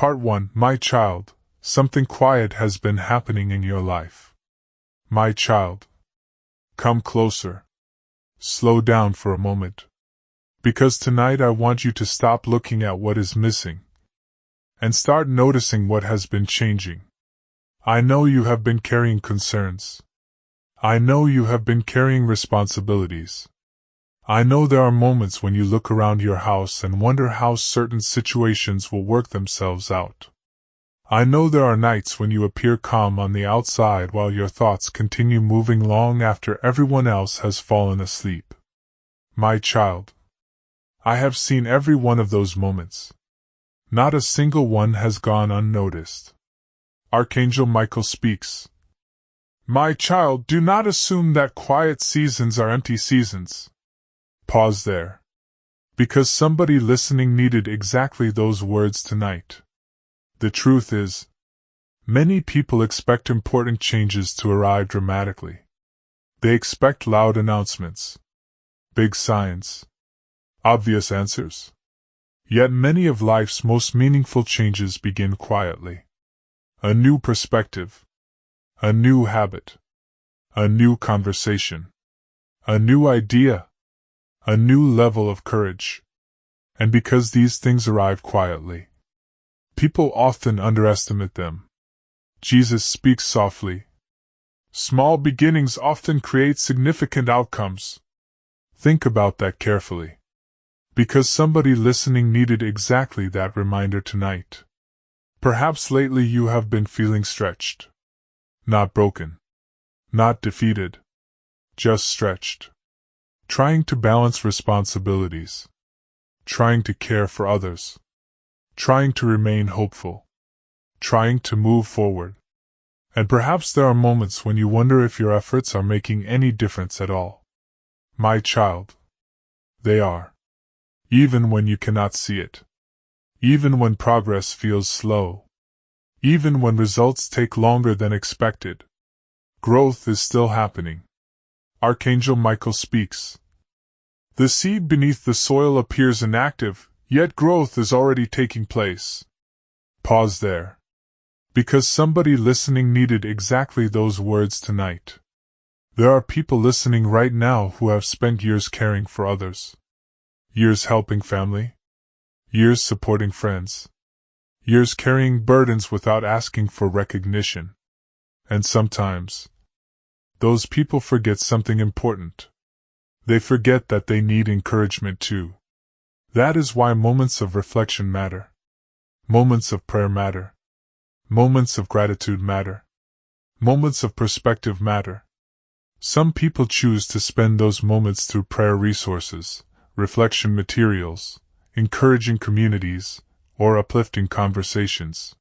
Part 1. My child, something quiet has been happening in your life. My child. Come closer. Slow down for a moment. Because tonight I want you to stop looking at what is missing and start noticing what has been changing. I know you have been carrying concerns. I know you have been carrying responsibilities. I know there are moments when you look around your house and wonder how certain situations will work themselves out. I know there are nights when you appear calm on the outside while your thoughts continue moving long after everyone else has fallen asleep. My child. I have seen every one of those moments. Not a single one has gone unnoticed. Archangel Michael speaks. My child, do not assume that quiet seasons are empty seasons. Pause there. Because somebody listening needed exactly those words tonight. The truth is, many people expect important changes to arrive dramatically. They expect loud announcements, big signs, obvious answers. Yet many of life's most meaningful changes begin quietly. A new perspective, a new habit, a new conversation, a new idea, a new level of courage. And because these things arrive quietly, people often underestimate them. Jesus speaks softly. Small beginnings often create significant outcomes. Think about that carefully. Because somebody listening needed exactly that reminder tonight. Perhaps lately you have been feeling stretched. Not broken. Not defeated. Just stretched. Trying to balance responsibilities. Trying to care for others. Trying to remain hopeful. Trying to move forward. And perhaps there are moments when you wonder if your efforts are making any difference at all. My child. They are. Even when you cannot see it. Even when progress feels slow. Even when results take longer than expected. Growth is still happening. Archangel Michael speaks. The seed beneath the soil appears inactive, yet growth is already taking place. Pause there. Because somebody listening needed exactly those words tonight. There are people listening right now who have spent years caring for others. Years helping family. Years supporting friends. Years carrying burdens without asking for recognition. And sometimes, those people forget something important. They forget that they need encouragement too. That is why moments of reflection matter. Moments of prayer matter. Moments of gratitude matter. Moments of perspective matter. Some people choose to spend those moments through prayer resources, reflection materials, encouraging communities, or uplifting conversations.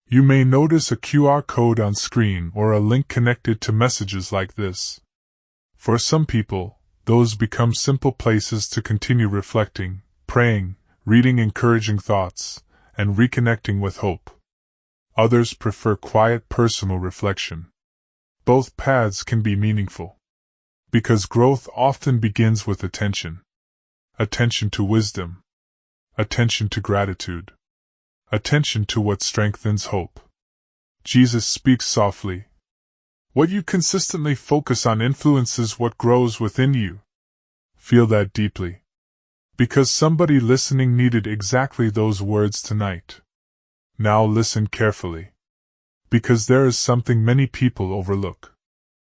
You may notice a QR code on screen or a link connected to messages like this. For some people, those become simple places to continue reflecting, praying, reading encouraging thoughts, and reconnecting with hope. Others prefer quiet personal reflection. Both paths can be meaningful. Because growth often begins with attention. Attention to wisdom. Attention to gratitude. Attention to what strengthens hope. Jesus speaks softly. What you consistently focus on influences what grows within you. Feel that deeply. Because somebody listening needed exactly those words tonight. Now listen carefully. Because there is something many people overlook.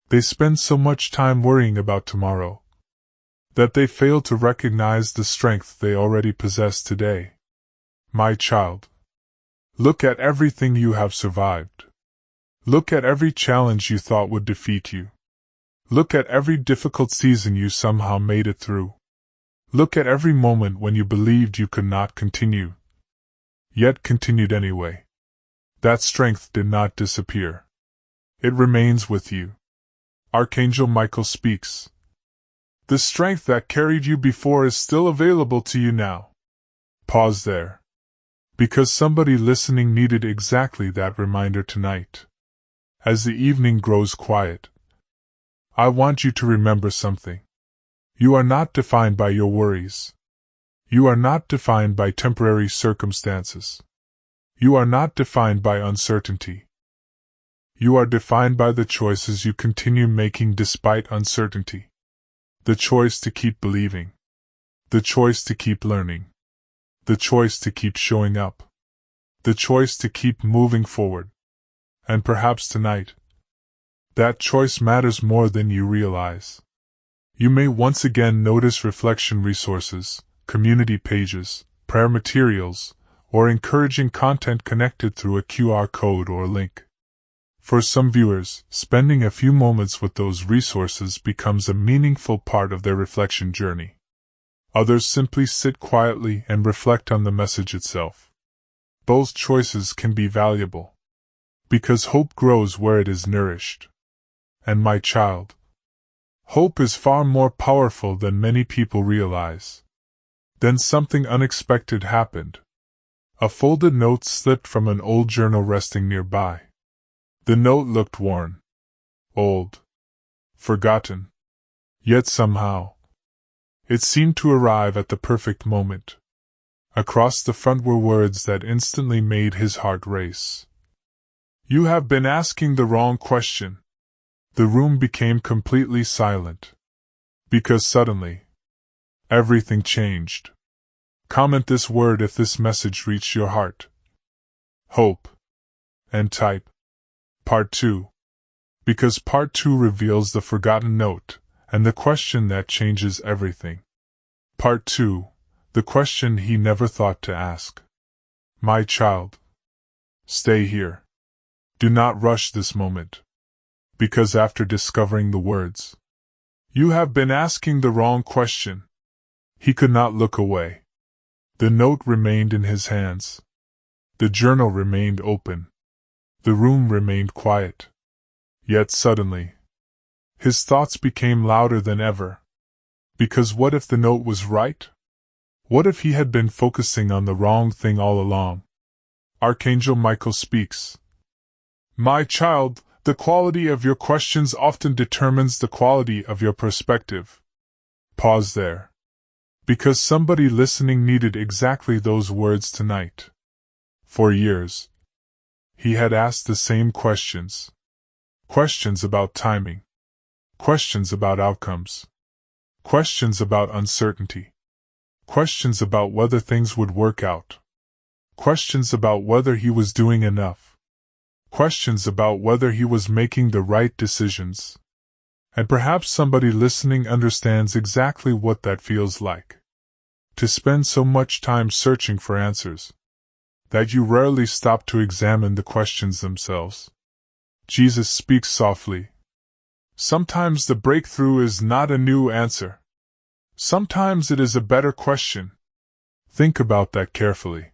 They spend so much time worrying about tomorrow that they fail to recognize the strength they already possess today. My child. Look at everything you have survived. Look at every challenge you thought would defeat you. Look at every difficult season you somehow made it through. Look at every moment when you believed you could not continue, yet continued anyway. That strength did not disappear. It remains with you. Archangel Michael speaks. The strength that carried you before is still available to you now. Pause there. Because somebody listening needed exactly that reminder tonight. As the evening grows quiet, I want you to remember something. You are not defined by your worries. You are not defined by temporary circumstances. You are not defined by uncertainty. You are defined by the choices you continue making despite uncertainty. The choice to keep believing. The choice to keep learning. The choice to keep showing up. The choice to keep moving forward. And perhaps tonight, that choice matters more than you realize. You may once again notice reflection resources, community pages, prayer materials, or encouraging content connected through a QR code or link. For some viewers, spending a few moments with those resources becomes a meaningful part of their reflection journey. Others simply sit quietly and reflect on the message itself. Both choices can be valuable, because hope grows where it is nourished. And my child, hope is far more powerful than many people realize. Then something unexpected happened. A folded note slipped from an old journal resting nearby. The note looked worn, old, forgotten. Yet somehow, it seemed to arrive at the perfect moment. Across the front were words that instantly made his heart race. You have been asking the wrong question. The room became completely silent. Because suddenly, everything changed. Comment this word if this message reached your heart. Hope. And type Part 2. Because Part 2 reveals the forgotten note, and the question that changes everything. Part 2. The question he never thought to ask. My child, stay here. Do not rush this moment. Because after discovering the words, you have been asking the wrong question, he could not look away. The note remained in his hands. The journal remained open. The room remained quiet. Yet suddenly, his thoughts became louder than ever. Because what if the note was right? What if he had been focusing on the wrong thing all along? Archangel Michael speaks. My child, the quality of your questions often determines the quality of your perspective. Pause there. Because somebody listening needed exactly those words tonight. For years, he had asked the same questions. Questions about timing. Questions about outcomes. Questions about uncertainty. Questions about whether things would work out. Questions about whether he was doing enough. Questions about whether he was making the right decisions. And perhaps somebody listening understands exactly what that feels like. To spend so much time searching for answers, that you rarely stop to examine the questions themselves. Jesus speaks softly. Sometimes the breakthrough is not a new answer. Sometimes it is a better question. Think about that carefully.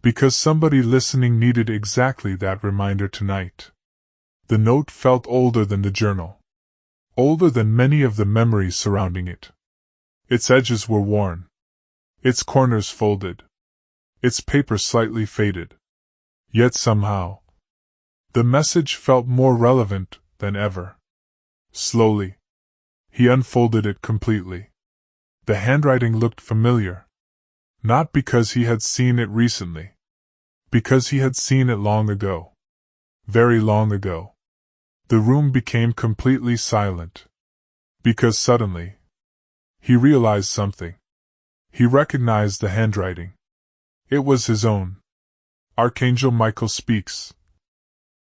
Because somebody listening needed exactly that reminder tonight. The note felt older than the journal. Older than many of the memories surrounding it. Its edges were worn. Its corners folded. Its paper slightly faded. Yet somehow, the message felt more relevant than ever. Slowly, he unfolded it completely. The handwriting looked familiar. Not because he had seen it recently. Because he had seen it long ago. Very long ago. The room became completely silent. Because suddenly, he realized something. He recognized the handwriting. It was his own. Archangel Michael speaks.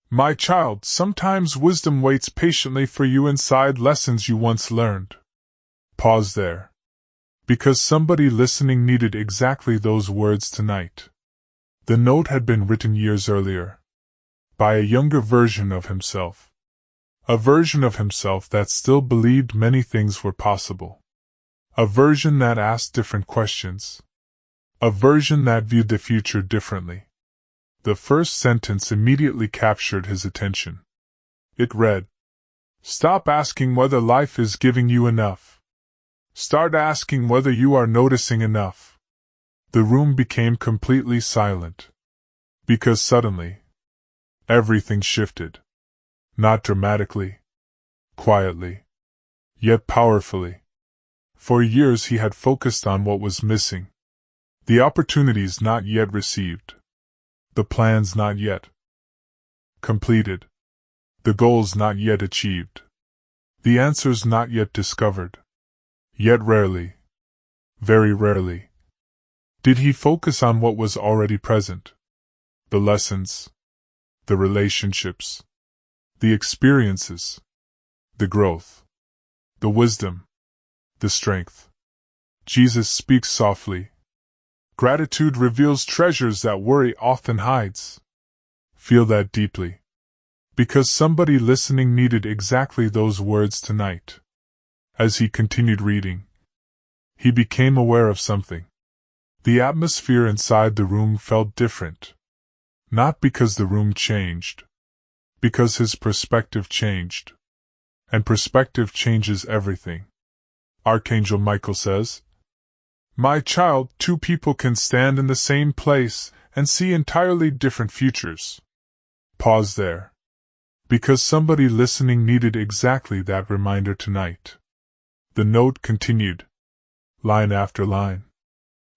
My child, sometimes wisdom waits patiently for you inside lessons you once learned. Pause there. Because somebody listening needed exactly those words tonight. The note had been written years earlier. By a younger version of himself. A version of himself that still believed many things were possible. A version that asked different questions. A version that viewed the future differently. The first sentence immediately captured his attention. It read, Stop asking whether life is giving you enough. Start asking whether you are noticing enough. The room became completely silent. Because suddenly, everything shifted. Not dramatically. Quietly. Yet powerfully. For years he had focused on what was missing. The opportunities not yet received. The plans not yet completed. The goals not yet achieved. The answers not yet discovered. Yet rarely, very rarely, did he focus on what was already present. The lessons, the relationships, the experiences, the growth, the wisdom, the strength. Jesus speaks softly. Gratitude reveals treasures that worry often hides. Feel that deeply. Because somebody listening needed exactly those words tonight. As he continued reading, he became aware of something. The atmosphere inside the room felt different. Not because the room changed, because his perspective changed. And perspective changes everything. Archangel Michael says, "My child, two people can stand in the same place and see entirely different futures." Pause there. Because somebody listening needed exactly that reminder tonight. The note continued. Line after line.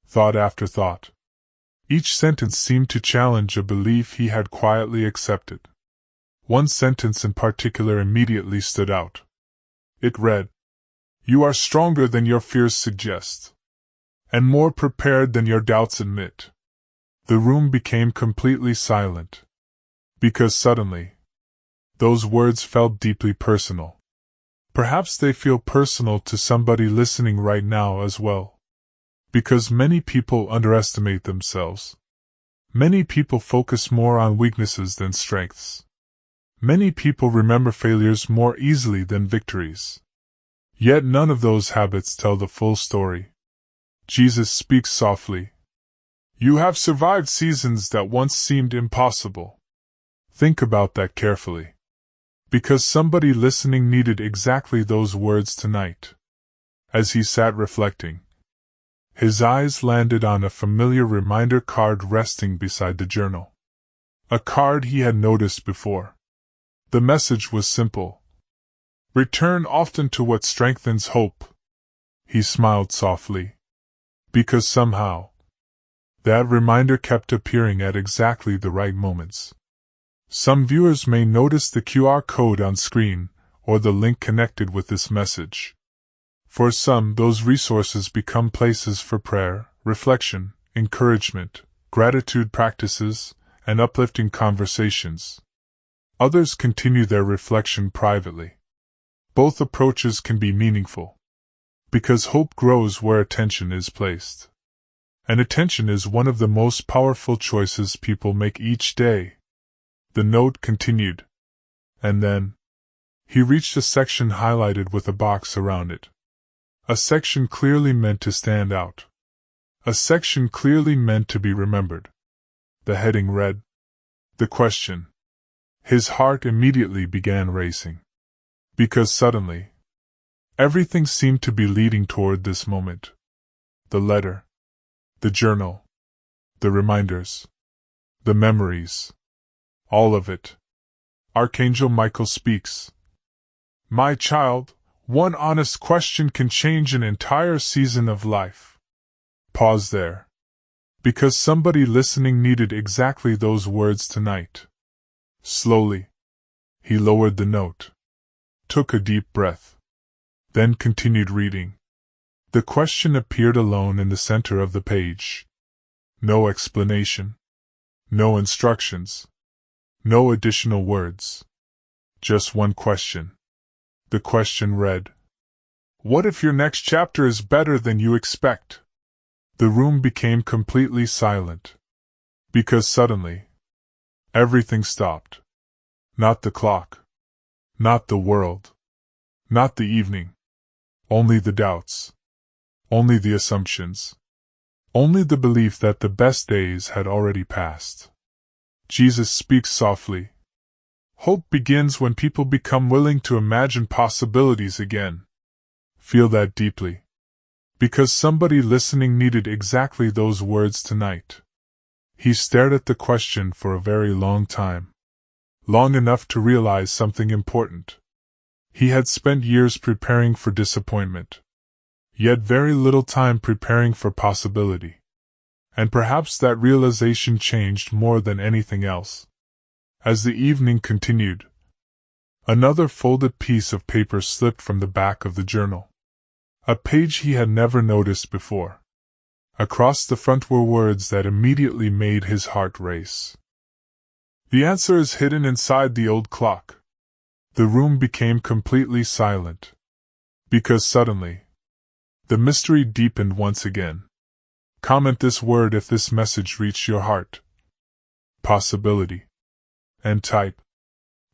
Thought after thought. Each sentence seemed to challenge a belief he had quietly accepted. One sentence in particular immediately stood out. It read, "You are stronger than your fears suggest, and more prepared than your doubts admit." The room became completely silent. Because suddenly, those words felt deeply personal. Perhaps they feel personal to somebody listening right now as well. Because many people underestimate themselves. Many people focus more on weaknesses than strengths. Many people remember failures more easily than victories. Yet none of those habits tell the full story. Jesus speaks softly. You have survived seasons that once seemed impossible. Think about that carefully. Because somebody listening needed exactly those words tonight. As he sat reflecting, his eyes landed on a familiar reminder card resting beside the journal. A card he had noticed before. The message was simple. Return often to what strengthens hope. He smiled softly. Because somehow, that reminder kept appearing at exactly the right moments. Some viewers may notice the QR code on screen, or the link connected with this message. For some, those resources become places for prayer, reflection, encouragement, gratitude practices, and uplifting conversations. Others continue their reflection privately. Both approaches can be meaningful. Because hope grows where attention is placed. And attention is one of the most powerful choices people make each day. The note continued. And then, he reached a section highlighted with a box around it. A section clearly meant to stand out. A section clearly meant to be remembered. The heading read, "The Question." His heart immediately began racing. Because suddenly, everything seemed to be leading toward this moment. The letter, the journal, the reminders, the memories, all of it. Archangel Michael speaks. My child, one honest question can change an entire season of life. Pause there. Because somebody listening needed exactly those words tonight. Slowly, he lowered the note, took a deep breath, then continued reading. The question appeared alone in the center of the page. No explanation, no instructions, no additional words. Just one question. The question read, what if your next chapter is better than you expect? The room became completely silent. Because suddenly, everything stopped. Not the clock. Not the world. Not the evening. Only the doubts. Only the assumptions. Only the belief that the best days had already passed. Jesus speaks softly. Hope begins when people become willing to imagine possibilities again. Feel that deeply. Because somebody listening needed exactly those words tonight. He stared at the question for a very long time. Long enough to realize something important. He had spent years preparing for disappointment. Yet very little time preparing for possibility. And perhaps that realization changed more than anything else. As the evening continued, another folded piece of paper slipped from the back of the journal. A page he had never noticed before. Across the front were words that immediately made his heart race. The answer is hidden inside the old clock. The room became completely silent. Because suddenly, the mystery deepened once again. Comment this word if this message reached your heart. Possibility. And type.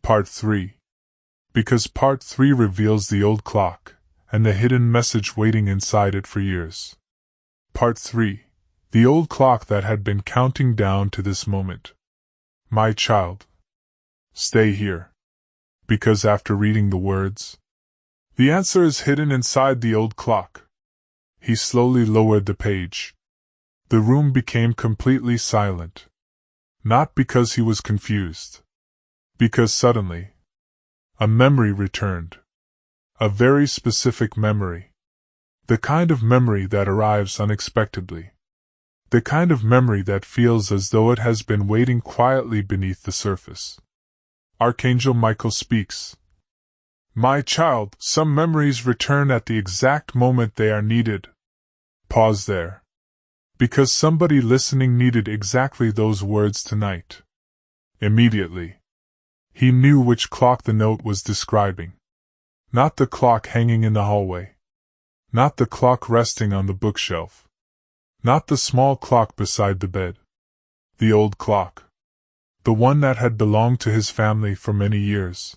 Part 3. Because Part 3 reveals the old clock, and the hidden message waiting inside it for years. Part 3. The old clock that had been counting down to this moment. My child. Stay here. Because after reading the words, the answer is hidden inside the old clock. He slowly lowered the page. The room became completely silent. Not because he was confused. Because suddenly, a memory returned. A very specific memory. The kind of memory that arrives unexpectedly. The kind of memory that feels as though it has been waiting quietly beneath the surface. Archangel Michael speaks. My child, some memories return at the exact moment they are needed. Pause there. Because somebody listening needed exactly those words tonight. Immediately, he knew which clock the note was describing. Not the clock hanging in the hallway. Not the clock resting on the bookshelf. Not the small clock beside the bed. The old clock. The one that had belonged to his family for many years.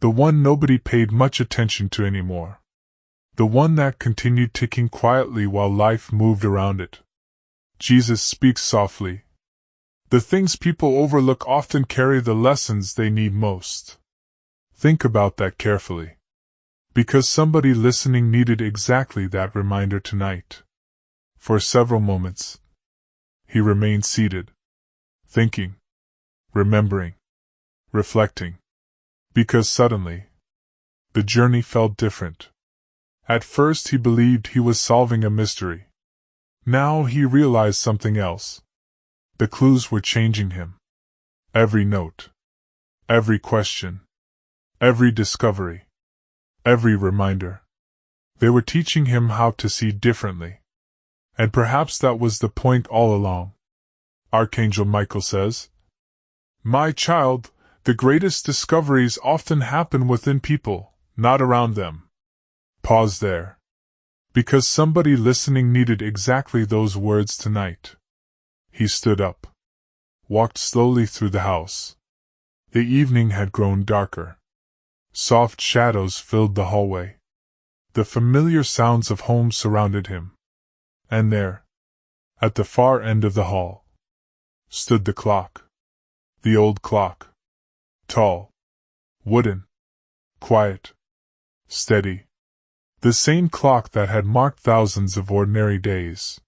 The one nobody paid much attention to anymore. The one that continued ticking quietly while life moved around it. Jesus speaks softly. The things people overlook often carry the lessons they need most. Think about that carefully. Because somebody listening needed exactly that reminder tonight. For several moments, he remained seated, thinking, remembering, reflecting. Because suddenly, the journey felt different. At first he believed he was solving a mystery. Now he realized something else. The clues were changing him. Every note, every question, every discovery, every reminder. They were teaching him how to see differently. And perhaps that was the point all along. Archangel Michael says, My child, the greatest discoveries often happen within people, not around them. Pause there. Because somebody listening needed exactly those words tonight. He stood up. Walked slowly through the house. The evening had grown darker. Soft shadows filled the hallway. The familiar sounds of home surrounded him. And there, at the far end of the hall, stood the clock. The old clock. Tall. Wooden. Quiet. Steady. The same clock that had marked thousands of ordinary days.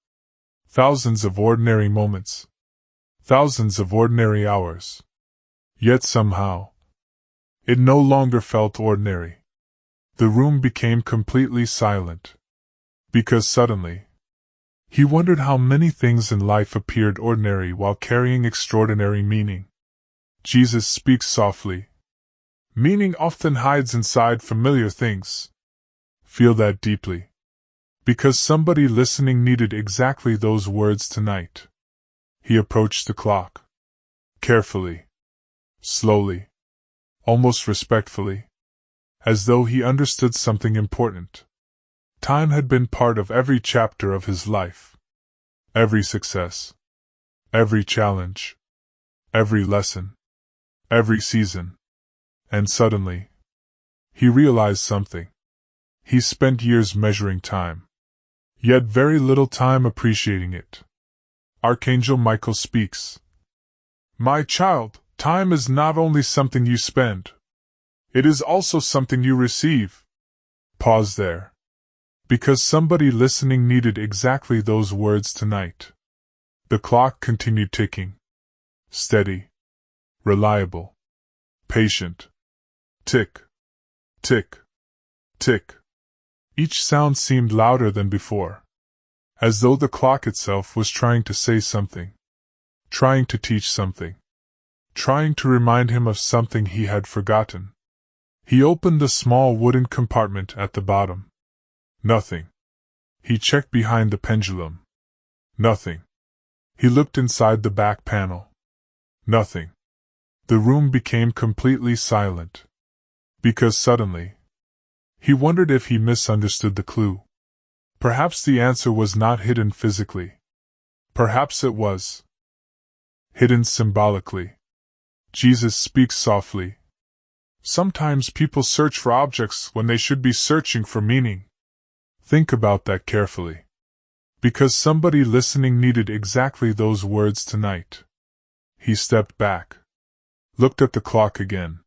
Thousands of ordinary moments. Thousands of ordinary hours. Yet somehow, it no longer felt ordinary. The room became completely silent. Because suddenly, he wondered how many things in life appeared ordinary while carrying extraordinary meaning. Jesus speaks softly. Meaning often hides inside familiar things. Feel that deeply. Because somebody listening needed exactly those words tonight. He approached the clock. Carefully. Slowly. Almost respectfully. As though he understood something important. Time had been part of every chapter of his life. Every success. Every challenge. Every lesson. Every season. And suddenly, he realized something. He spent years measuring time. Yet very little time appreciating it. Archangel Michael speaks. My child, time is not only something you spend. It is also something you receive. Pause there. Because somebody listening needed exactly those words tonight. The clock continued ticking. Steady. Reliable. Patient. Tick. Tick. Tick. Each sound seemed louder than before. as though the clock itself was trying to say something, trying to teach something, trying to remind him of something he had forgotten. He opened the small wooden compartment at the bottom. Nothing. He checked behind the pendulum. Nothing. He looked inside the back panel. Nothing. The room became completely silent. Because suddenly, he wondered if he misunderstood the clue. Perhaps the answer was not hidden physically. Perhaps it was hidden symbolically. Jesus speaks softly. Sometimes people search for objects when they should be searching for meaning. Think about that carefully. Because somebody listening needed exactly those words tonight. He stepped back, looked at the clock again,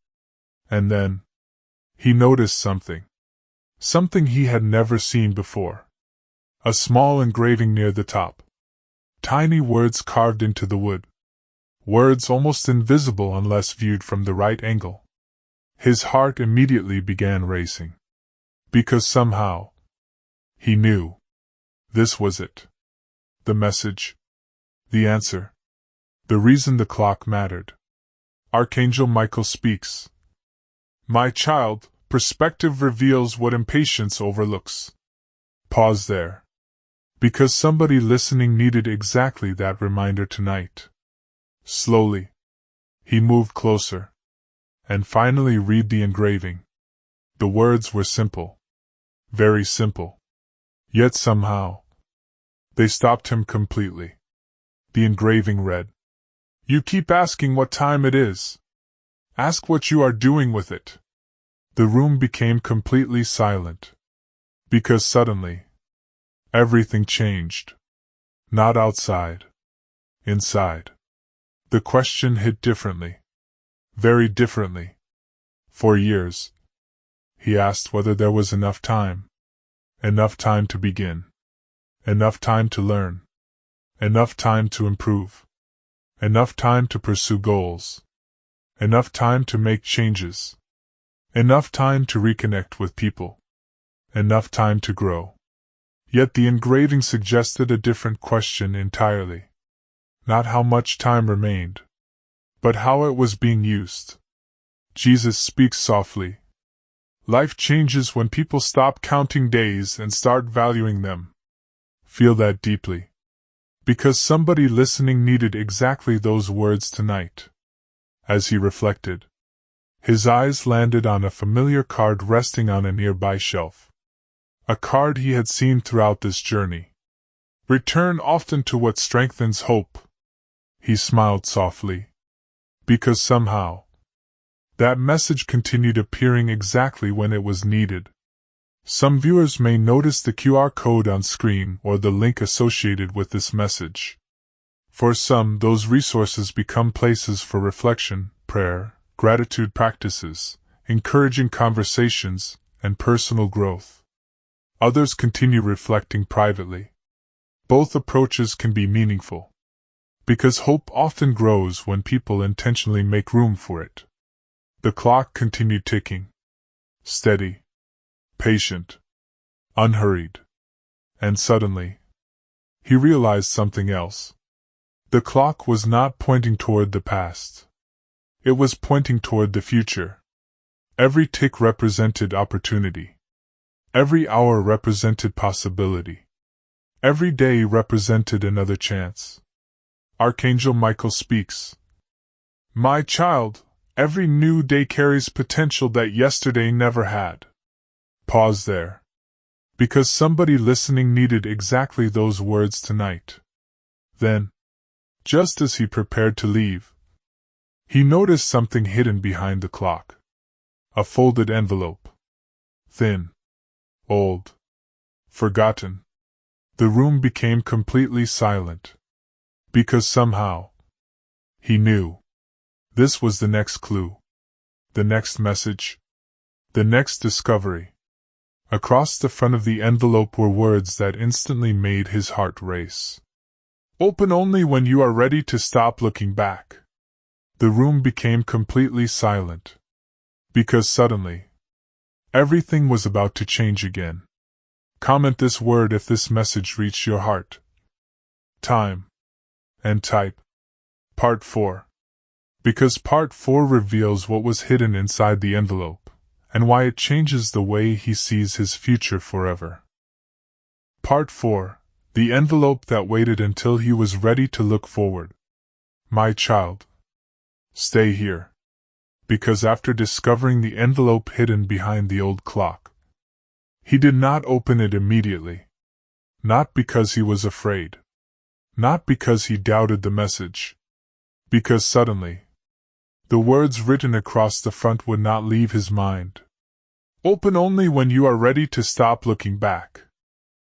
and then he noticed something. Something he had never seen before. A small engraving near the top. Tiny words carved into the wood. Words almost invisible unless viewed from the right angle. His heart immediately began racing. Because somehow, he knew. This was it. The message. The answer. The reason the clock mattered. Archangel Michael speaks. My child, perspective reveals what impatience overlooks. Pause there. Because somebody listening needed exactly that reminder tonight. Slowly, he moved closer, and finally read the engraving. The words were simple. Very simple. Yet somehow, they stopped him completely. The engraving read, You keep asking what time it is. Ask what you are doing with it. The room became completely silent. Because suddenly, everything changed. Not outside. Inside. The question hit differently. Very differently. For years, he asked whether there was enough time. Enough time to begin. Enough time to learn. Enough time to improve. Enough time to pursue goals. Enough time to make changes. Enough time to reconnect with people. Enough time to grow. Yet the engraving suggested a different question entirely. Not how much time remained, but how it was being used. Jesus speaks softly. Life changes when people stop counting days and start valuing them. Feel that deeply. Because somebody listening needed exactly those words tonight. As he reflected, his eyes landed on a familiar card resting on a nearby shelf. A card he had seen throughout this journey. Return often to what strengthens hope. He smiled softly. Because somehow, that message continued appearing exactly when it was needed. Some viewers may notice the QR code on screen or the link associated with this message. For some, those resources become places for reflection, prayer, gratitude practices, encouraging conversations, and personal growth. Others continue reflecting privately. Both approaches can be meaningful. Because hope often grows when people intentionally make room for it. The clock continued ticking. Steady. Patient. Unhurried. And suddenly, he realized something else. The clock was not pointing toward the past. It was pointing toward the future. Every tick represented opportunity. Every hour represented possibility. Every day represented another chance. Archangel Michael speaks. My child, every new day carries potential that yesterday never had. Pause there. Because somebody listening needed exactly those words tonight. Then, just as he prepared to leave, he noticed something hidden behind the clock. A folded envelope. Thin. Old. Forgotten. The room became completely silent. Because somehow, he knew. This was the next clue. The next message. The next discovery. Across the front of the envelope were words that instantly made his heart race. Open only when you are ready to stop looking back. The room became completely silent. Because suddenly, everything was about to change again. Comment this word if this message reached your heart. Time. And type. Part 4. Because Part 4 reveals what was hidden inside the envelope, and why it changes the way he sees his future forever. Part 4. The envelope that waited until he was ready to look forward. My child. Stay here. Because after discovering the envelope hidden behind the old clock, he did not open it immediately. Not because he was afraid. Not because he doubted the message. Because suddenly, the words written across the front would not leave his mind. Open only when you are ready to stop looking back.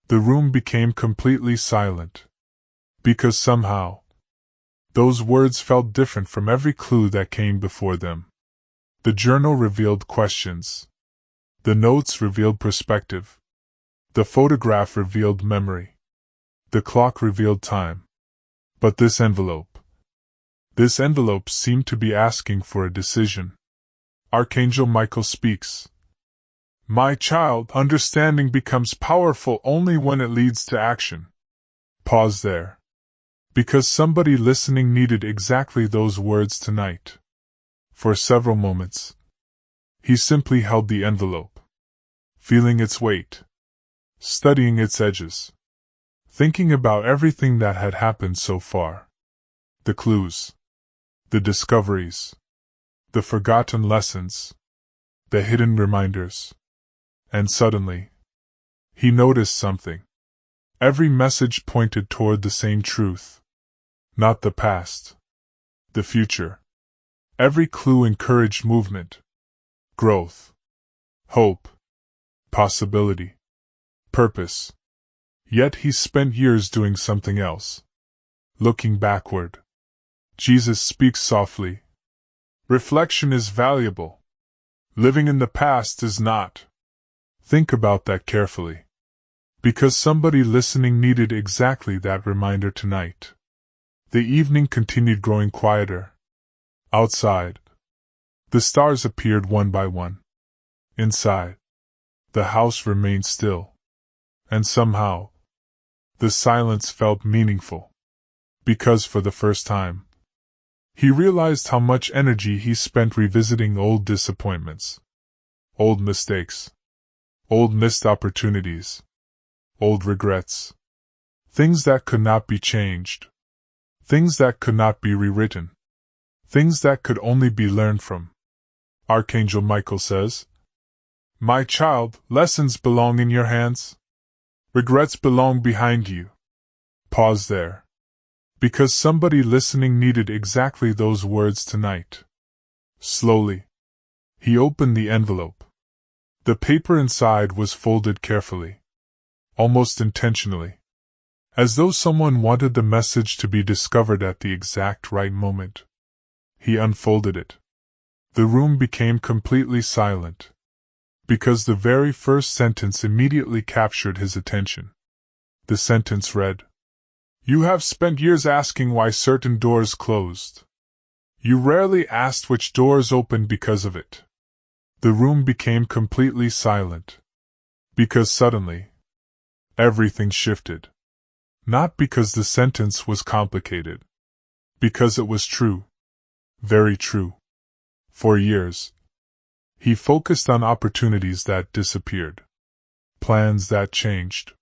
The room became completely silent. Because somehow, those words felt different from every clue that came before them. The journal revealed questions. The notes revealed perspective. The photograph revealed memory. The clock revealed time. But this envelope seemed to be asking for a decision. Archangel Michael speaks. My child, understanding becomes powerful only when it leads to action. Pause there. Because somebody listening needed exactly those words tonight. For several moments, he simply held the envelope, feeling its weight, studying its edges, thinking about everything that had happened so far. The clues, the discoveries, the forgotten lessons, the hidden reminders. And suddenly, he noticed something. Every message pointed toward the same truth. Not the past. The future. Every clue encouraged movement, growth, hope, possibility, purpose. Yet he spent years doing something else. Looking backward. Jesus speaks softly. Reflection is valuable. Living in the past is not. Think about that carefully. Because somebody listening needed exactly that reminder tonight. The evening continued growing quieter. Outside, the stars appeared one by one. Inside, the house remained still. And somehow, the silence felt meaningful. Because for the first time, he realized how much energy he spent revisiting old disappointments, old mistakes, old missed opportunities, old regrets. Things that could not be changed. Things that could not be rewritten. Things that could only be learned from. Archangel Michael says, My child, lessons belong in your hands. Regrets belong behind you. Pause there. Because somebody listening needed exactly those words tonight. Slowly, he opened the envelope. The paper inside was folded carefully. Almost intentionally. As though someone wanted the message to be discovered at the exact right moment. He unfolded it. The room became completely silent. Because the very first sentence immediately captured his attention. The sentence read, You have spent years asking why certain doors closed. You rarely asked which doors opened because of it. The room became completely silent. Because suddenly, everything shifted. Not because the sentence was complicated. Because it was true. Very true. For years, he focused on opportunities that disappeared. Plans that changed.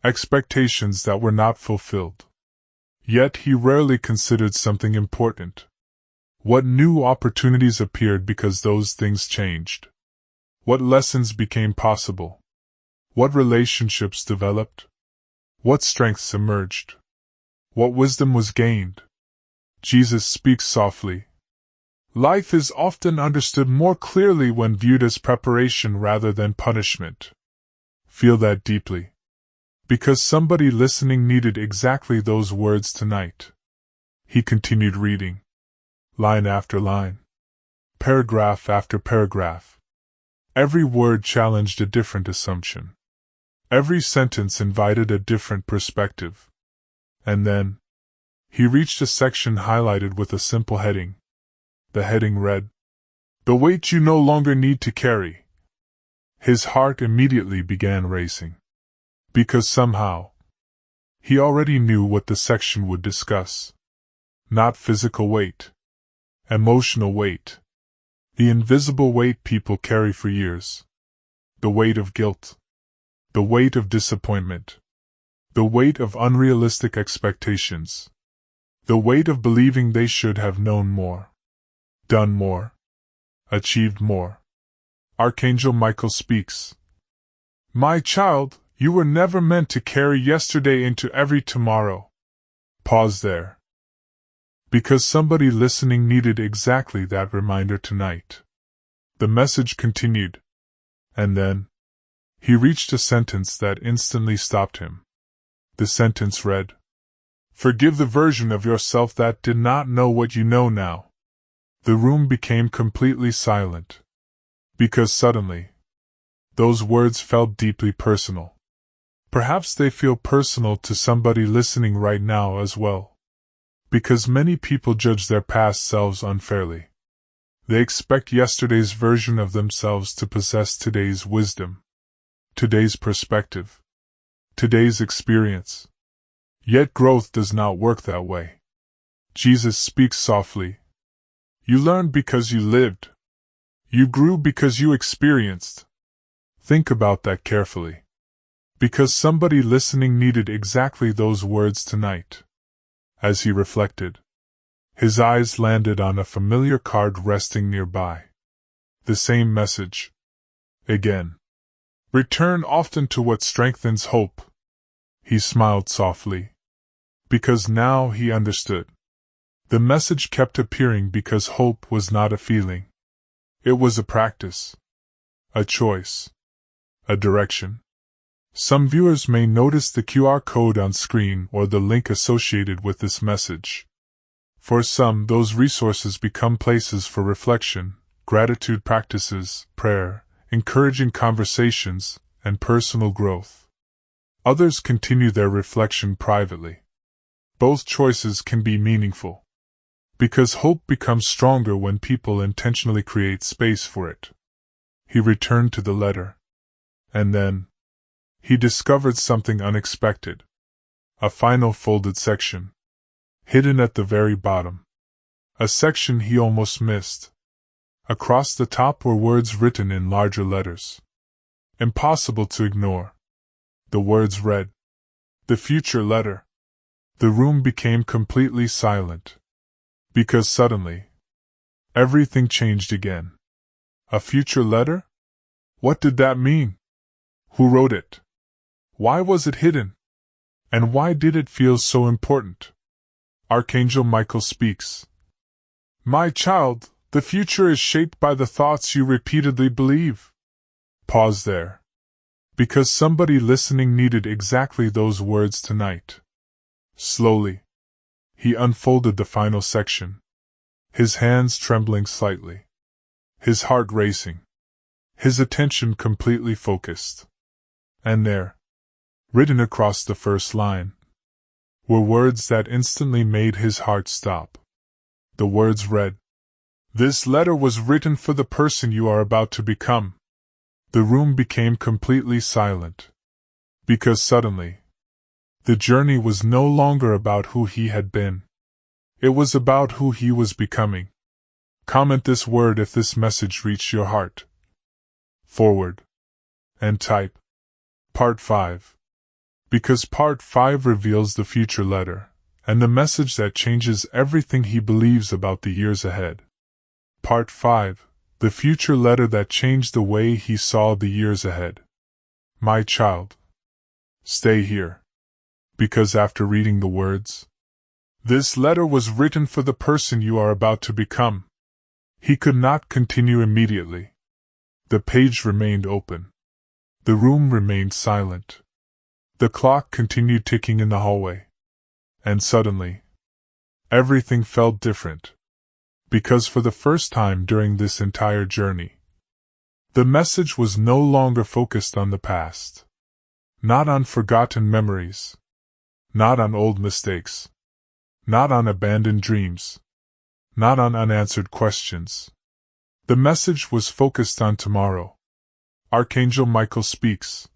Expectations that were not fulfilled. Yet he rarely considered something important. What new opportunities appeared because those things changed? What lessons became possible? What relationships developed? What strengths emerged? What wisdom was gained? Jesus speaks softly. Life is often understood more clearly when viewed as preparation rather than punishment. Feel that deeply. Because somebody listening needed exactly those words tonight. He continued reading. Line after line. Paragraph after paragraph. Every word challenged a different assumption. Every sentence invited a different perspective. And then, he reached a section highlighted with a simple heading. The heading read, The weight you no longer need to carry. His heart immediately began racing. Because somehow, he already knew what the section would discuss. Not physical weight. Emotional weight. The invisible weight people carry for years. The weight of guilt. The weight of disappointment. The weight of unrealistic expectations. The weight of believing they should have known more. Done more. Achieved more. Archangel Michael speaks. My child, you were never meant to carry yesterday into every tomorrow. Pause there. Because somebody listening needed exactly that reminder tonight. The message continued. And then, he reached a sentence that instantly stopped him. The sentence read, Forgive the version of yourself that did not know what you know now. The room became completely silent. Because suddenly, those words felt deeply personal. Perhaps they feel personal to somebody listening right now as well. Because many people judge their past selves unfairly. They expect yesterday's version of themselves to possess today's wisdom, today's perspective, today's experience. Yet growth does not work that way. Jesus speaks softly. You learned because you lived. You grew because you experienced. Think about that carefully. Because somebody listening needed exactly those words tonight. As he reflected, his eyes landed on a familiar card resting nearby. The same message. Again. Return often to what strengthens hope. He smiled softly. Because now he understood. The message kept appearing because hope was not a feeling. It was a practice. A choice. A direction. Some viewers may notice the QR code on screen or the link associated with this message. For some, those resources become places for reflection, gratitude practices, prayer, encouraging conversations, and personal growth. Others continue their reflection privately. Both choices can be meaningful. Because hope becomes stronger when people intentionally create space for it. He returned to the letter. And then, he discovered something unexpected. A final folded section. Hidden at the very bottom. A section he almost missed. Across the top were words written in larger letters. Impossible to ignore. The words read, The future letter. The room became completely silent. Because suddenly, everything changed again. A future letter? What did that mean? Who wrote it? Why was it hidden? And why did it feel so important? Archangel Michael speaks. My child, the future is shaped by the thoughts you repeatedly believe. Pause there. Because somebody listening needed exactly those words tonight. Slowly, he unfolded the final section. His hands trembling slightly. His heart racing. His attention completely focused. And there, written across the first line, were words that instantly made his heart stop. The words read, This letter was written for the person you are about to become. The room became completely silent. Because suddenly, the journey was no longer about who he had been. It was about who he was becoming. Comment this word if this message reached your heart. Forward. And type. Part 5. Because Part 5 reveals the future letter, and the message that changes everything he believes about the years ahead. Part 5. The future letter that changed the way he saw the years ahead. My child. Stay here. Because after reading the words, This letter was written for the person you are about to become, he could not continue immediately. The page remained open. The room remained silent. The clock continued ticking in the hallway. And suddenly, everything felt different. Because for the first time during this entire journey, the message was no longer focused on the past. Not on forgotten memories. Not on old mistakes. Not on abandoned dreams. Not on unanswered questions. The message was focused on tomorrow. Archangel Michael speaks.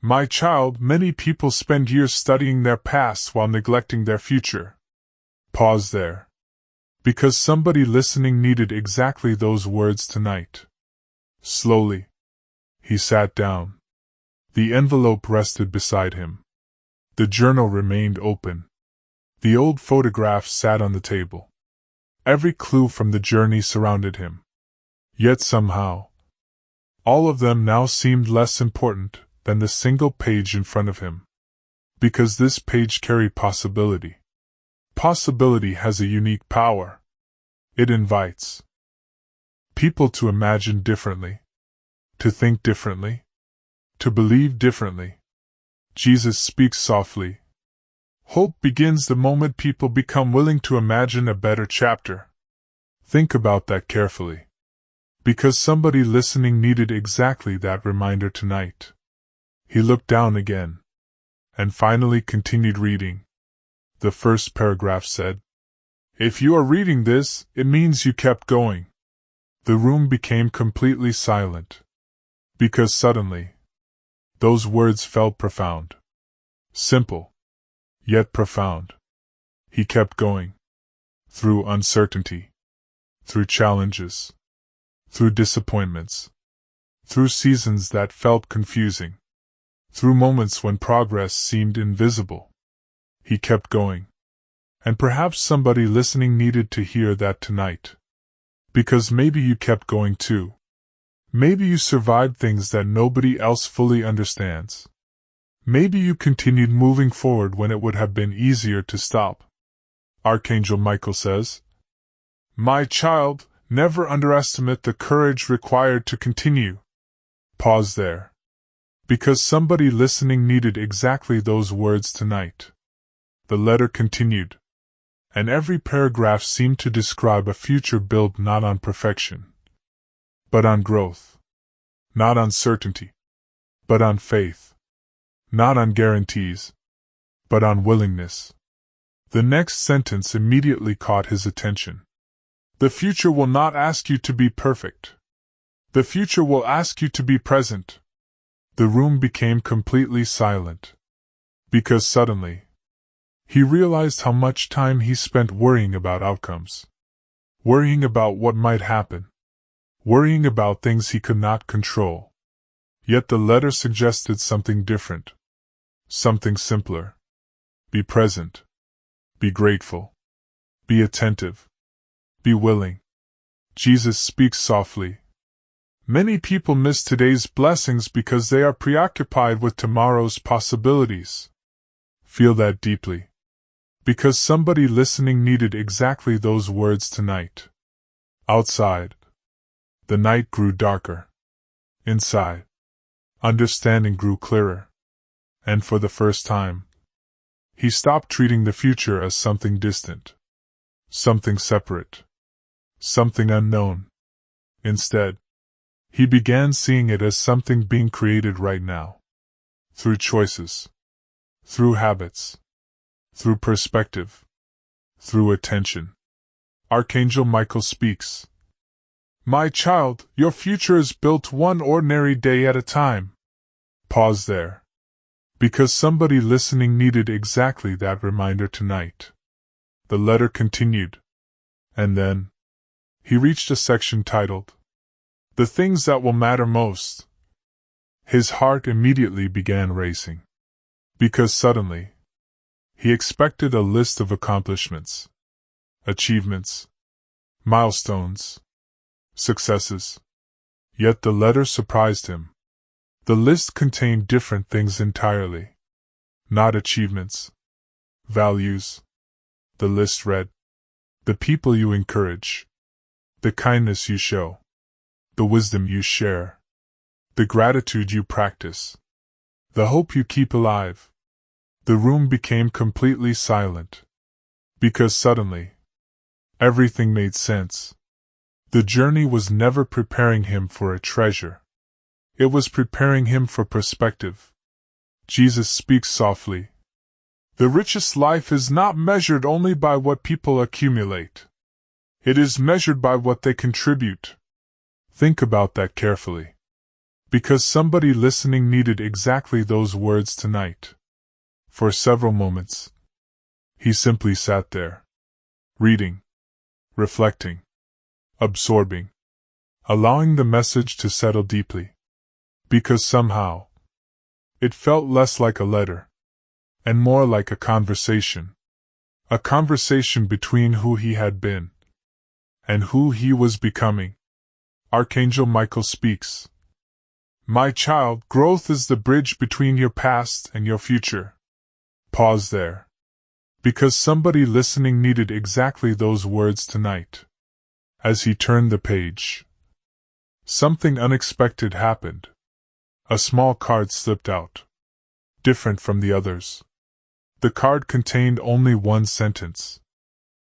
My child, many people spend years studying their past while neglecting their future. Pause there. Because somebody listening needed exactly those words tonight. Slowly, he sat down. The envelope rested beside him. The journal remained open. The old photographs sat on the table. Every clue from the journey surrounded him. Yet somehow, all of them now seemed less important than the single page in front of him. Because this page carried possibility. Possibility has a unique power. It invites people to imagine differently, to think differently, to believe differently. Jesus speaks softly. Hope begins the moment people become willing to imagine a better chapter. Think about that carefully. Because somebody listening needed exactly that reminder tonight. He looked down again, and finally continued reading. The first paragraph said, "If you are reading this, it means you kept going." The room became completely silent. Because suddenly, those words felt profound. Simple, yet profound. He kept going. Through uncertainty. Through challenges. Through disappointments. Through seasons that felt confusing. Through moments when progress seemed invisible. He kept going. And perhaps somebody listening needed to hear that tonight. Because maybe you kept going too. Maybe you survived things that nobody else fully understands. Maybe you continued moving forward when it would have been easier to stop. Archangel Michael says, "My child, never underestimate the courage required to continue." Pause there. Because somebody listening needed exactly those words tonight. The letter continued. And every paragraph seemed to describe a future built not on perfection, but on growth. Not on certainty, but on faith. Not on guarantees, but on willingness. The next sentence immediately caught his attention. The future will not ask you to be perfect. The future will ask you to be present. The room became completely silent. Because suddenly, he realized how much time he spent worrying about outcomes. Worrying about what might happen. Worrying about things he could not control. Yet the letter suggested something different. Something simpler. Be present. Be grateful. Be attentive. Be willing. Jesus speaks softly. Many people miss today's blessings because they are preoccupied with tomorrow's possibilities. Feel that deeply. Because somebody listening needed exactly those words tonight. Outside, the night grew darker. Inside, understanding grew clearer. And for the first time, he stopped treating the future as something distant, something separate, something unknown. Instead, he began seeing it as something being created right now. Through choices, through habits, through perspective, through attention. Archangel Michael speaks. My child, your future is built one ordinary day at a time. Pause there. Because somebody listening needed exactly that reminder tonight. The letter continued. And then, he reached a section titled, The Things That Will Matter Most. His heart immediately began racing. Because suddenly, he expected a list of accomplishments, achievements, milestones, successes. Yet the letter surprised him. The list contained different things entirely. Not achievements. Values. The list read, the people you encourage, the kindness you show, the wisdom you share, the gratitude you practice, the hope you keep alive. The room became completely silent. Because suddenly, everything made sense. The journey was never preparing him for a treasure. It was preparing him for perspective. Jesus speaks softly. The richest life is not measured only by what people accumulate. It is measured by what they contribute. Think about that carefully. Because somebody listening needed exactly those words tonight. For several moments, he simply sat there, reading, reflecting, absorbing, allowing the message to settle deeply. Because somehow, it felt less like a letter, and more like a conversation. A conversation between who he had been, and who he was becoming. Archangel Michael speaks. My child, growth is the bridge between your past and your future. Pause there. Because somebody listening needed exactly those words tonight. As he turned the page, something unexpected happened. A small card slipped out, different from the others. The card contained only one sentence.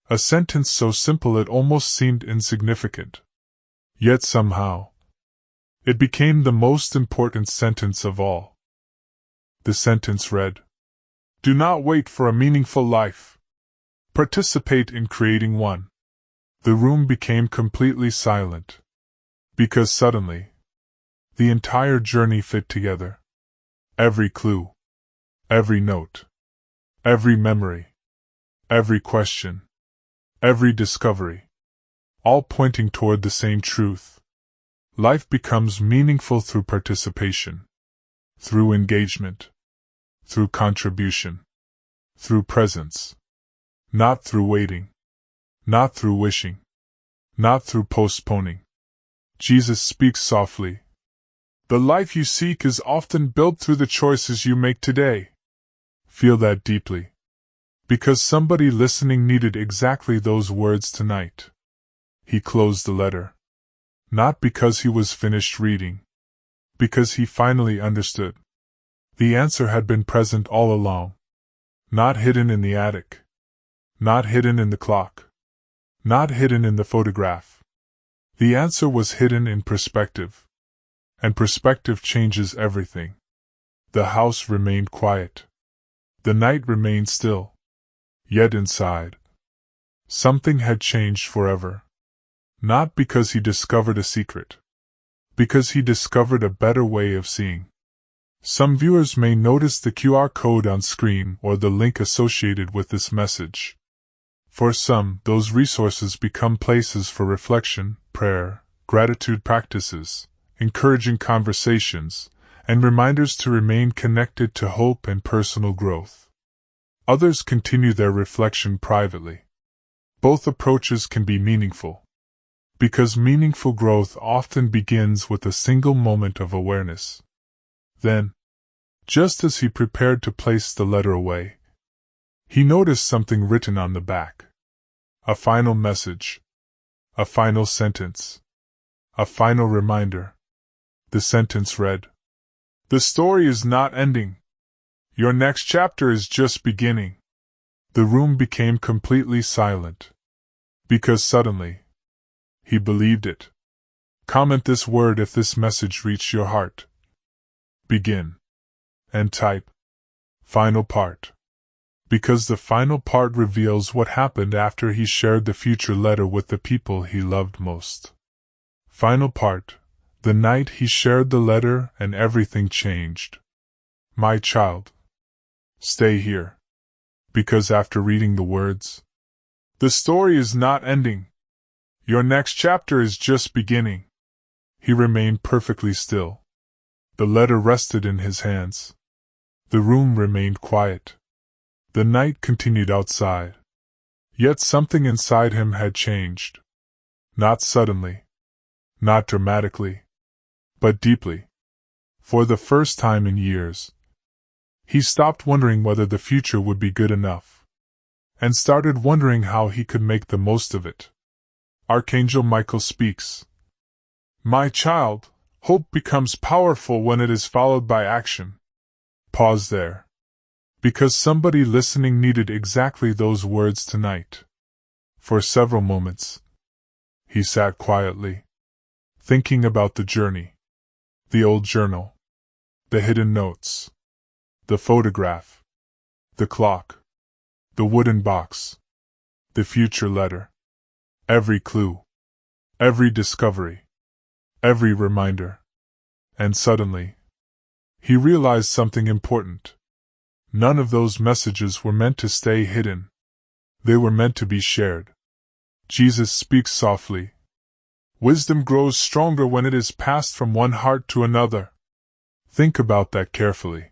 A sentence so simple it almost seemed insignificant. Yet somehow, it became the most important sentence of all. The sentence read, Do not wait for a meaningful life. Participate in creating one. The room became completely silent. Because suddenly, the entire journey fit together. Every clue, every note, every memory, every question, every discovery, all pointing toward the same truth. Life becomes meaningful through participation, through engagement, through contribution, through presence, not through waiting, not through wishing, not through postponing. Jesus speaks softly. The life you seek is often built through the choices you make today. Feel that deeply. Because somebody listening needed exactly those words tonight. He closed the letter. Not because he was finished reading. Because he finally understood. The answer had been present all along. Not hidden in the attic. Not hidden in the clock. Not hidden in the photograph. The answer was hidden in perspective. And perspective changes everything. The house remained quiet. The night remained still. Yet inside, something had changed forever. Not because he discovered a secret. Because he discovered a better way of seeing. Some viewers may notice the QR code on screen or the link associated with this message. For some, those resources become places for reflection, prayer, gratitude practices, encouraging conversations, and reminders to remain connected to hope and personal growth. Others continue their reflection privately. Both approaches can be meaningful. Because meaningful growth often begins with a single moment of awareness. Then, just as he prepared to place the letter away, he noticed something written on the back. A final message. A final sentence. A final reminder. The sentence read, The story is not ending. Your next chapter is just beginning. The room became completely silent. Because suddenly, he believed it. Comment this word if this message reached your heart. Begin. And type. Final part. Because the final part reveals what happened after he shared the future letter with the people he loved most. Final part. The night he shared the letter and everything changed. My child. Stay here. Because after reading the words, the story is not ending. Your next chapter is just beginning. He remained perfectly still. The letter rested in his hands. The room remained quiet. The night continued outside. Yet something inside him had changed. Not suddenly. Not dramatically. But deeply. For the first time in years, he stopped wondering whether the future would be good enough, and started wondering how he could make the most of it. Archangel Michael speaks. My child, hope becomes powerful when it is followed by action. Pause there. Because somebody listening needed exactly those words tonight. For several moments, he sat quietly, thinking about the journey. The old journal. The hidden notes. The photograph. The clock. The wooden box. The future letter. Every clue. Every discovery. Every reminder. And suddenly, he realized something important. None of those messages were meant to stay hidden. They were meant to be shared. Jesus speaks softly. Wisdom grows stronger when it is passed from one heart to another. Think about that carefully.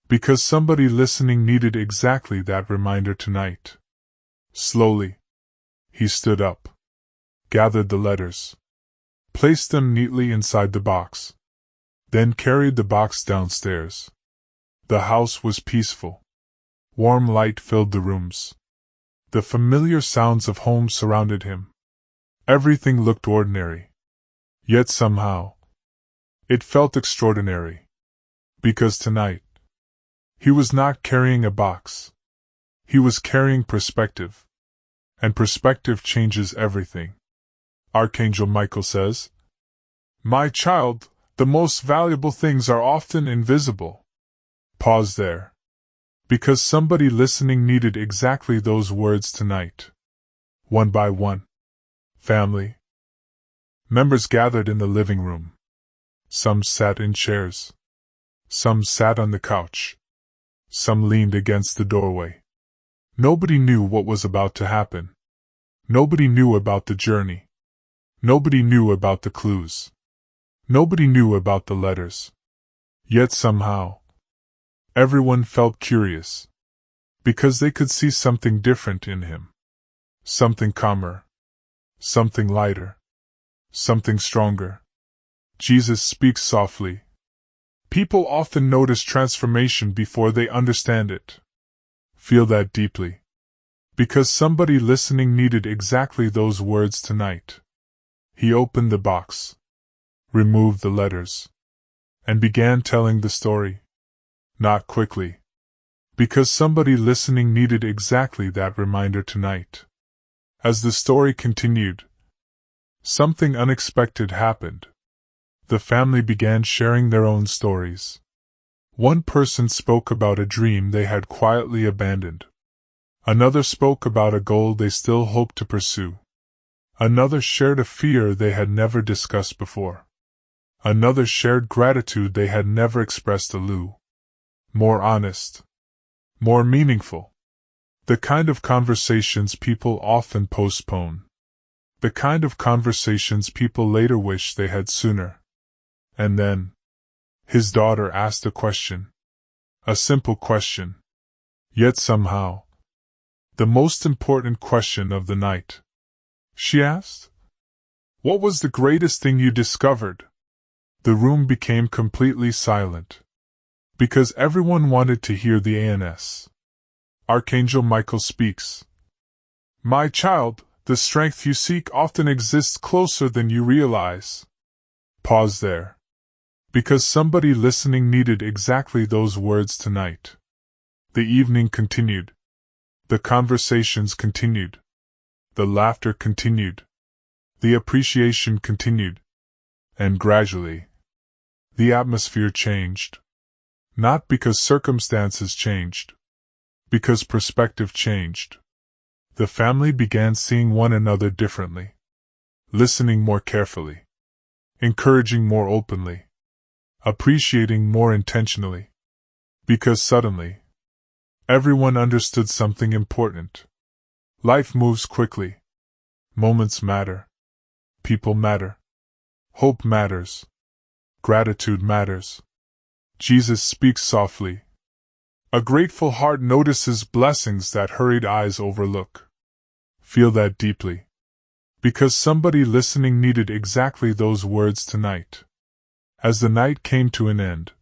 Because somebody listening needed exactly that reminder tonight. Slowly, he stood up, gathered the letters, placed them neatly inside the box, then carried the box downstairs. The house was peaceful. Warm light filled the rooms. The familiar sounds of home surrounded him. Everything looked ordinary. Yet somehow, it felt extraordinary. Because tonight, he was not carrying a box. He was carrying perspective. And perspective changes everything. Archangel Michael says, "My child, the most valuable things are often invisible." Pause there. Because somebody listening needed exactly those words tonight. One by one, family members gathered in the living room. Some sat in chairs. Some sat on the couch. Some leaned against the doorway. Nobody knew what was about to happen. Nobody knew about the journey. Nobody knew about the clues. Nobody knew about the letters. Yet somehow, everyone felt curious. Because they could see something different in him. Something calmer. Something lighter. Something stronger. Jesus speaks softly. People often notice transformation before they understand it. Feel that deeply. Because somebody listening needed exactly those words tonight. He opened the box, removed the letters, and began telling the story. Not quickly. Because somebody listening needed exactly that reminder tonight. As the story continued, something unexpected happened. The family began sharing their own stories. One person spoke about a dream they had quietly abandoned. Another spoke about a goal they still hoped to pursue. Another shared a fear they had never discussed before. Another shared gratitude they had never expressed to Lou. More honest. More meaningful. The kind of conversations people often postpone. The kind of conversations people later wish they had sooner. And then, his daughter asked a question. A simple question. Yet somehow, the most important question of the night. She asked, "What was the greatest thing you discovered?" The room became completely silent. Because everyone wanted to hear the ans. Archangel Michael speaks. "My child, the strength you seek often exists closer than you realize." Pause there. Because somebody listening needed exactly those words tonight. The evening continued. The conversations continued. The laughter continued. The appreciation continued. And gradually, the atmosphere changed. Not because circumstances changed. Because perspective changed. The family began seeing one another differently. Listening more carefully. Encouraging more openly. Appreciating more intentionally. Because suddenly, everyone understood something important. Life moves quickly. Moments matter. People matter. Hope matters. Gratitude matters. Jesus speaks softly. A grateful heart notices blessings that hurried eyes overlook. Feel that deeply. Because somebody listening needed exactly those words tonight. As the night came to an end,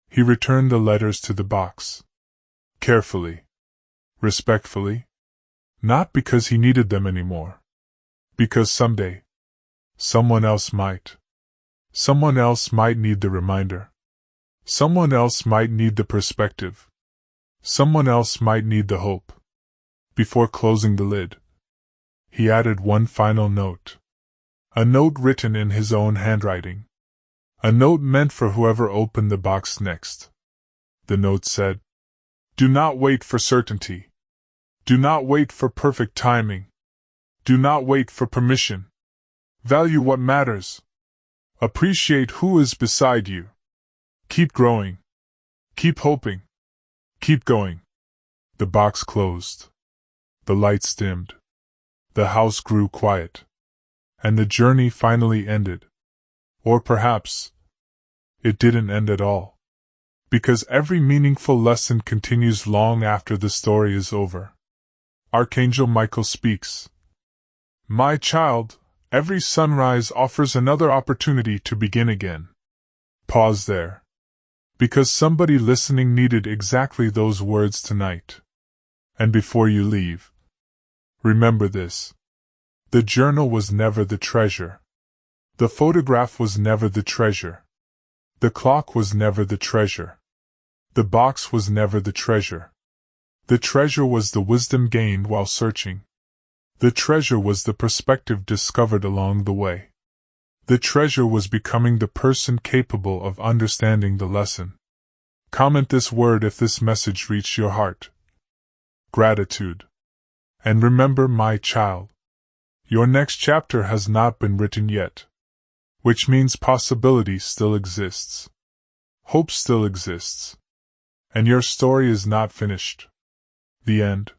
he returned the letters to the box. Carefully. Respectfully. Not because he needed them anymore. Because someday, someone else might. Someone else might need the reminder. Someone else might need the perspective. Someone else might need the hope. Before closing the lid, he added one final note. A note written in his own handwriting. A note meant for whoever opened the box next. The note said, "Do not wait for certainty. Do not wait for perfect timing. Do not wait for permission. Value what matters. Appreciate who is beside you. Keep growing. Keep hoping. Keep going. The box closed. The lights dimmed. The house grew quiet. And the journey finally ended. Or perhaps it didn't end at all. Because every meaningful lesson continues long after the story is over. Archangel Michael speaks. My child, every sunrise offers another opportunity to begin again. Pause there. Because somebody listening needed exactly those words tonight. And before you leave, remember this. The journal was never the treasure. The photograph was never the treasure. The clock was never the treasure. The box was never the treasure. The treasure was the wisdom gained while searching. The treasure was the perspective discovered along the way. The treasure was becoming the person capable of understanding the lesson. Comment this word if this message reached your heart. Gratitude. And remember, my child, your next chapter has not been written yet. Which means possibility still exists. Hope still exists. And your story is not finished. The end.